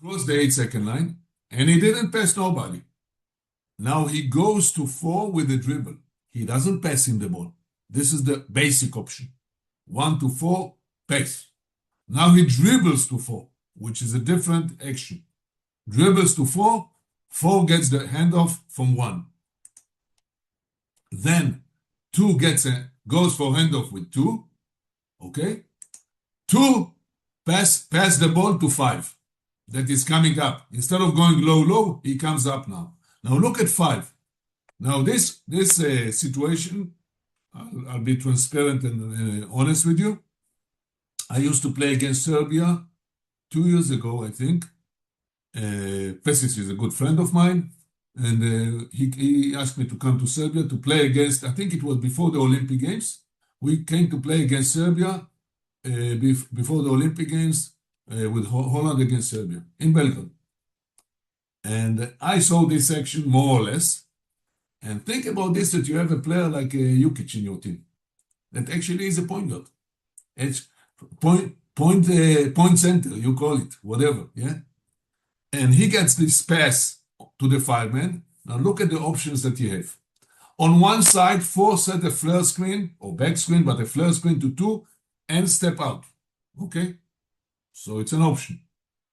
crossed the 8-second line, and he didn't pass nobody. Now he goes to 4 with the dribble. He doesn't pass him the ball. This is the basic option. 1 to 4, pass. Now he dribbles to 4, which is a different action. Dribbles to 4, 4 gets the handoff from 1. Then 2 goes for handoff with 2. Okay? 2 pass the ball to 5. That is coming up. Instead of going low, he comes up now. Now look at 5. Now this situation, I'll be transparent and honest with you. I used to play against Serbia 2 years ago, I think. Pesic is a good friend of mine, and he asked me to come to Serbia to play against, I think it was before the Olympic Games. We came to play against Serbia before the Olympic Games with Holland against Serbia in Belgrade. And I saw this action more or less. And think about this, that you have a player like Jokic in your team that actually is a point guard. It's point center, you call it, whatever, yeah? And he gets this pass to the 5-man. Now look at the options that you have. On one side, 4 set a flare screen or back screen, but a flare screen to 2 and step out. Okay? So it's an option.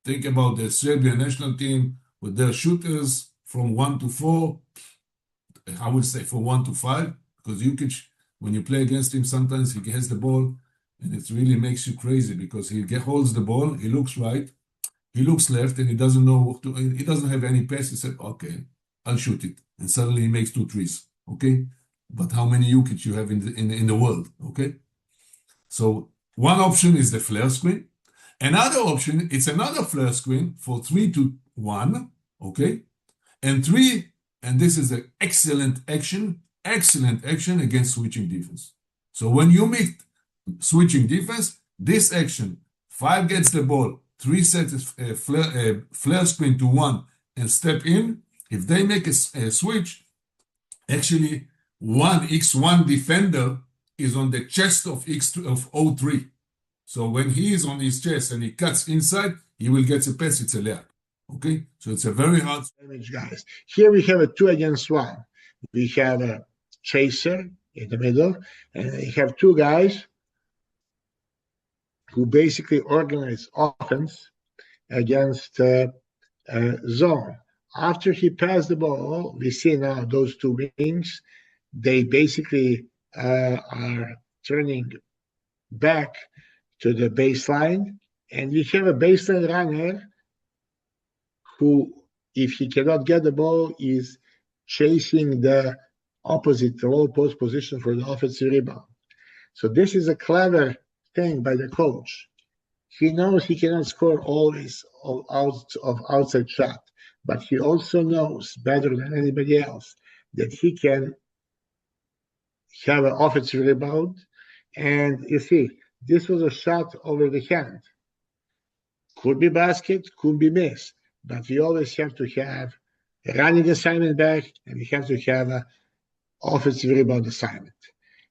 Think about the Serbian national team with their shooters from 1 to 4. I would say from 1 to 5, because Jokic, when you play against him, sometimes he has the ball and it really makes you crazy because he holds the ball, he looks right, he looks left, and he doesn't know what to, he doesn't have any pass. He said, okay, I'll shoot it. And suddenly he makes 2 threes. Okay? But how many Jokic you have in the world? Okay? So one option is the flare screen. Another option, it's another flare screen for 3 to 1. Okay? And 3, and this is an excellent action against switching defense. So when you meet switching defense, this action, 5 gets the ball, 3 sets a flare screen to 1 and step in. If they make a switch, actually 1x1 defender is on the chest of O3. So when he is on his chest and he cuts inside, he will get a pass, it's a layup. Okay, so it's a very hard damage, guys. Here we have a 2 against 1. We have a chaser in the middle, and we have 2 guys who basically organize offense against zone. After he passed the ball, we see now those 2 wings, they basically are turning back to the baseline, and we have a baseline runner who, if he cannot get the ball, is chasing the opposite low post position for the offensive rebound. So this is a clever thing by the coach. He knows he cannot score always outside shot, but he also knows better than anybody else that he can have an offensive rebound. And you see, this was a shot over the hand. Could be basket, could be miss. But we always have to have a running assignment back, and we have to have an offensive rebound assignment.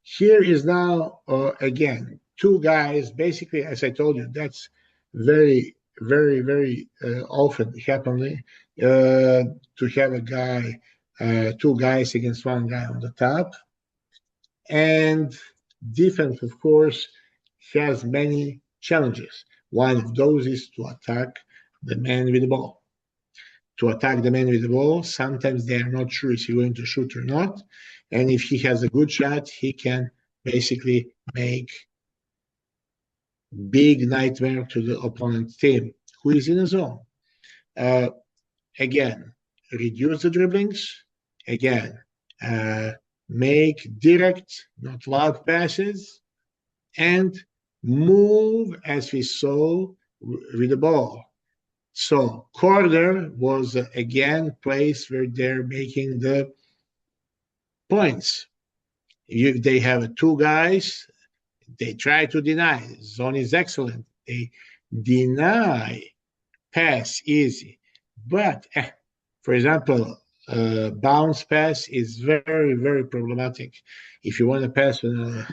Here is now, again, 2 guys. Basically, as I told you, that's very, very, very often happening to have a guy, 2 guys against 1 guy on the top. And defense, of course, has many challenges. One of those is to attack the man with the ball. To attack the man with the ball, sometimes they are not sure if he's going to shoot or not. And if he has a good shot, he can basically make big nightmare to the opponent's team who is in a zone. Again, reduce the dribblings. Again, make direct, not loud passes. And move as we saw with the ball. So corner was again place where they're making the points. If they have 2 guys, they try to deny. Zone is excellent. They deny pass easy. But, for example, bounce pass is very, very problematic if you want to pass on a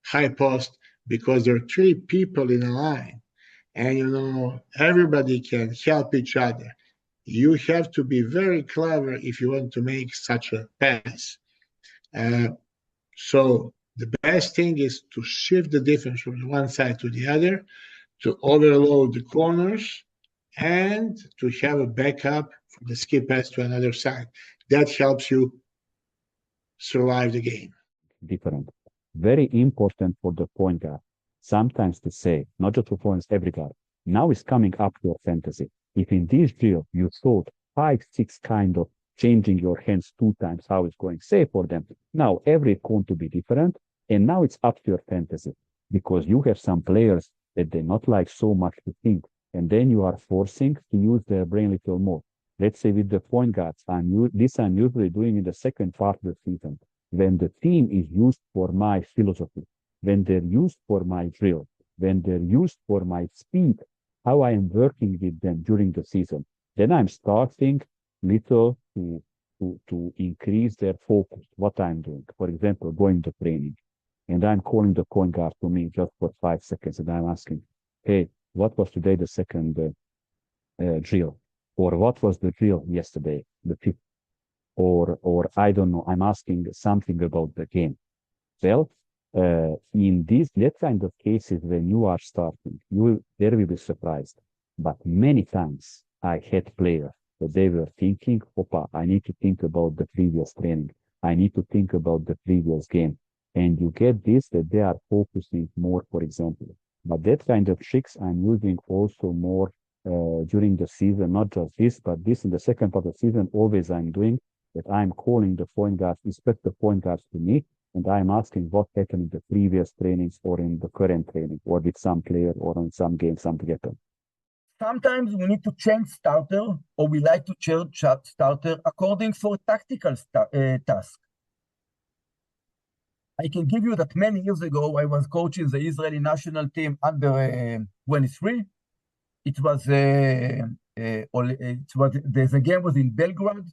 high post because there are 3 people in a line. and everybody can help each other. You have to be very clever if you want to make such a pass. So the best thing is to shift the defense from one side to the other, to overload the corners, and to have a backup for the skip pass to another side. That helps you survive the game. Different. Very important for the point guard. Sometimes to say, not just performance every guard. Now it's coming up to your fantasy. If in this drill you thought 5, 6 kind of changing your hands 2 times, how it's going, say for them. Now every going to be different, and now it's up to your fantasy because you have some players that they not like so much to think, and then you are forcing to use their brain a little more. Let's say with the point guards, I'm usually doing in the second part of the season when the team is used for my philosophy, when they're used for my drill, when they're used for my speed, how I am working with them during the season. Then I'm starting little to increase their focus, what I'm doing. For example, going to training, and I'm calling the point guard to me just for 5 seconds, and I'm asking, hey, what was today the second drill? Or what was the drill yesterday, the fifth? Or I don't know, I'm asking something about the game. Well, in that kind of cases, when you are starting, there will be surprised. But many times I had players that they were thinking, Opa, I need to think about the previous training. I need to think about the previous game. And you get this, that they are focusing more, for example. But that kind of tricks I'm using also more during the season, not just this, but this in the second part of the season, always I'm doing that I'm calling the point guards, expect the point guards to me, and I'm asking what happened in the previous trainings or in the current training or with some player or on some game, something happened. Sometimes we need to change starter, or we like to change starter according for a tactical task. I can give you that many years ago, I was coaching the Israeli national team under 23. The game was in Belgrade.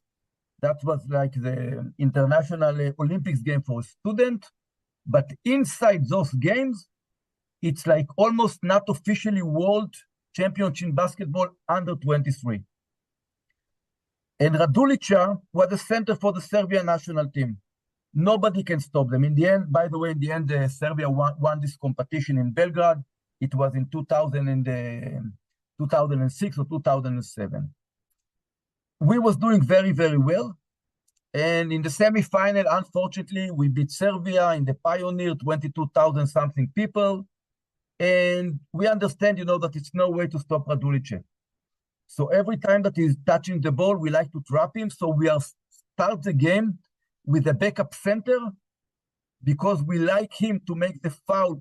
That was like the international Olympics game for a student. But inside those games, it's like almost not officially world championship in basketball under 23. And Raduljica was the center for the Serbian national team. Nobody can stop them. In the end, by the way, Serbia won this competition in Belgrade. It was in 2006 or 2007. We was doing very, very well. And in the semifinal, unfortunately, we beat Serbia in the Pioneer, 22,000 something people. And we understand, that it's no way to stop Raduljica. So every time that he's touching the ball, we like to trap him. So we start the game with a backup center because we like him to make the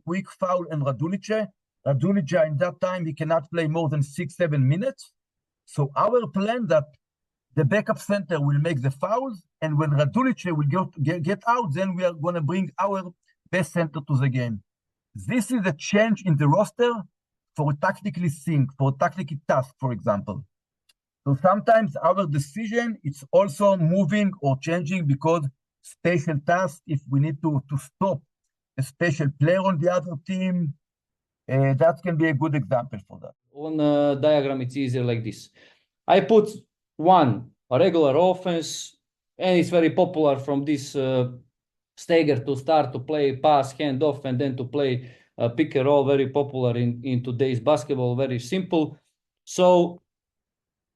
quick foul, and Raduljica in that time, he cannot play more than 6-7 minutes. So our plan that the backup center will make the fouls, and when Raduljica will get out, then we are going to bring our best center to the game. This is a change in the roster for a tactically task, for example. So sometimes our decision, it's also moving or changing because special tasks, if we need to stop a special player on the other team, that can be a good example for that. On a diagram, it's easier like this. I put a regular offense, and it's very popular from this stagger to start to play pass, hand off, and then to play pick and roll, very popular in today's basketball, very simple. So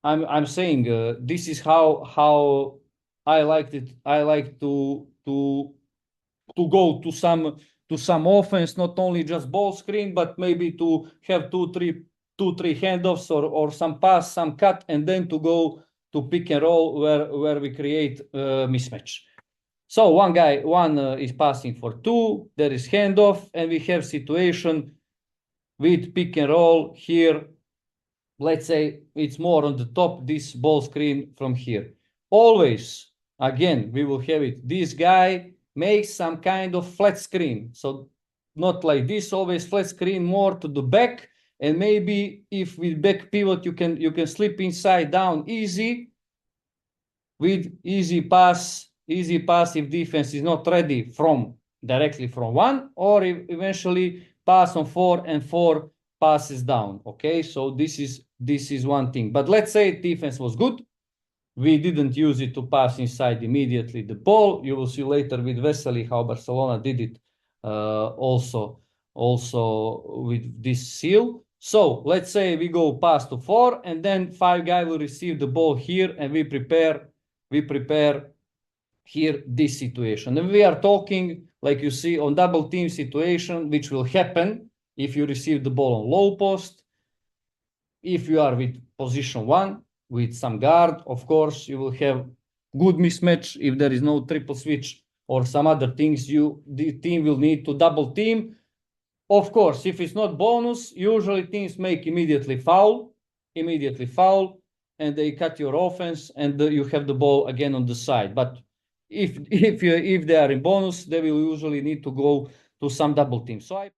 I'm saying this is how I liked it. I like to go to some offense, not only just ball screen, but maybe to have two, three handoffs or some pass, some cut, and then to go to pick and roll where we create mismatch. So one is passing for 2, there is handoff, and we have situation with pick and roll here. Let's say it's more on the top, this ball screen from here. Always, again, we will have it. This guy makes some kind of flat screen. So not like this, always flat screen, more to the back. And maybe if with back pivot, you can slip inside down easy with easy pass if defense is not ready directly from 1, or eventually pass on 4 and 4 passes down. Okay, so this is one thing. But let's say defense was good. We didn't use it to pass inside immediately the ball. You will see later with Vesely how Barcelona did it also with this seal. So let's say we go pass to 4, and then 5 guy will receive the ball here, and we prepare here this situation. And we are talking, like you see, on double team situation, which will happen if you receive the ball on low post. If you are with position 1, with some guard, of course, you will have good mismatch. If there is no triple switch or some other things, the team will need to double team. Of course, if it's not bonus, usually teams make immediately foul, and they cut your offense, and you have the ball again on the side. But if they are in bonus, they will usually need to go to some double team. So